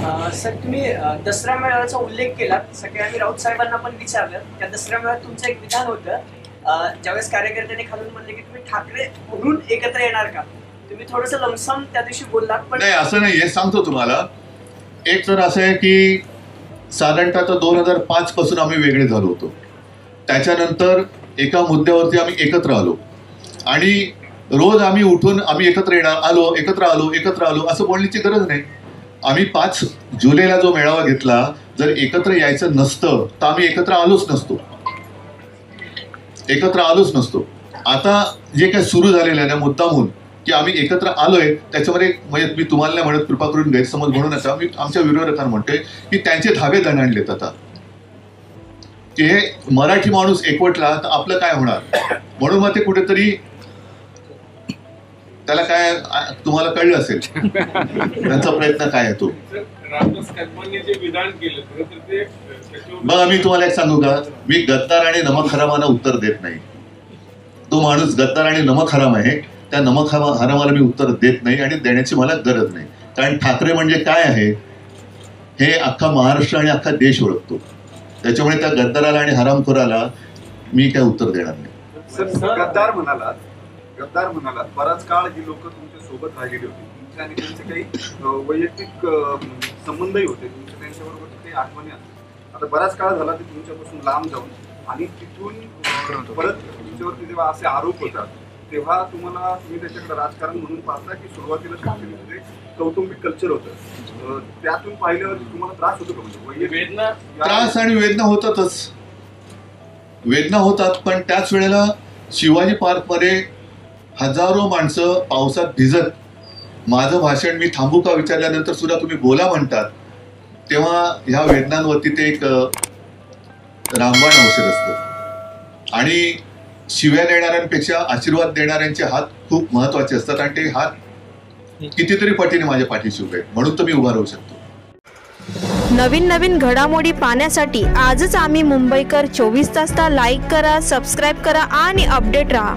Sir तुम्ही दसरा मेळाव्याचा उल्लेख केला. सकाळी आम्ही राऊत साहेबांना पण विचारलं. त्या दसरा मेळाव्यात तुमचं एक विधान होतं, ज्यावेळेस कार्यकर्त्यांनी खालून म्हणले की तुम्ही ठाकरे म्हणून एकत्र येणार का. तुम्ही थोडंसं लमसम त्या दिवशी बोललात, पण नाही असं नाही. हे सांगतो तुम्हाला. एक तर असं आहे की साधारणतः 2005 पासून आम्ही वेगळे झालो होतो. त्याच्यानंतर एका मुद्द्यावरती आम्ही एकत्र आलो आणि रोज आम्ही उठून आम्ही एकत्र एकत्र आलो असं बोलण्याची गरज नाही. आम्ही 5 जुलैला जो मेळावा घेतला, जर एकत्र यायचं नसतं तर आम्ही एकत्र आलोच नसतो. आता जे काही सुरू झालेलं आहे ना मुद्दामून की आम्ही एकत्र आलोय, त्याच्यामध्ये म्हणजे मी तुम्हाला नाही म्हणत, कृपा करून गैरसमज म्हणू नका. मी आमच्या विरोधकांना म्हणतोय की त्यांचे धाबे दणाणलेत आता, की हे मराठी माणूस एकवटला तर आपलं काय होणार. म्हणून मग ते कुठेतरी त्याला काय तुम्हाला कळलं असेल त्यांचा प्रयत्न काय आहे तो. बघा मी तुम्हाला एक सांगू का, मी गद्दार आणि नमक हरामाला उत्तर देत नाही. तो माणूस गद्दार आणि नमक हराम आहे, त्या नमक हरामाला मी उत्तर देत नाही आणि देण्याची मला गरज नाही. कारण ठाकरे म्हणजे काय आहे हे अख्खा महाराष्ट्र आणि अख्खा देश ओळखतो. त्याच्यामुळे त्या गद्दाराला आणि हरामखोराला मी काय उत्तर देणार नाही. गद्दार म्हणालात, बराच काळ ही लोक तुमच्या सोबत राहिलेली होती. तुमच्या आणि त्यांचे काही वैयक्तिक संबंधही होते, तुमच्या त्यांच्याबरोबर काही आठवणी असतात. आता बराच काळ झाला ते तुमच्यापासून लांब जाऊन, आणि तिथून परत तुमच्यावरती जेव्हा असे आरोप होतात तेव्हा तुम्ही त्याच्याकडे राजकारण म्हणून पाहता की सुरुवातीला शासनामध्ये कौटुंबिक कल्चर होतं, त्यातून पाहिल्यावर तुम्हाला त्रास होतो का. म्हणजे त्रास आणि वेदना होतात. पण त्याच वेळेला शिवाजी पार्कमध्ये हजारो माणसं पावसात भिजत माझं भाषण मी थांबू का विचारल्यानंतर सुद्धा तुम्ही बोला म्हणतात, तेव्हा ह्या वेदनांवरती ते एक रामबाण औषध असतं. आणि शिव्या देणाऱ्यांपेक्षा आशीर्वाद देणाऱ्यांचे हात खूप महत्वाचे असतात आणि ते हात कितीतरी पटीने माझ्या पाठीशी उभे आहेत, म्हणून तर मी उभा राहू शकतो. नवीन घडामोडी पाहण्यासाठी आजच आम्ही मुंबईकर 24 तासला लाईक करा, सबस्क्राईब करा आणि अपडेट रहा.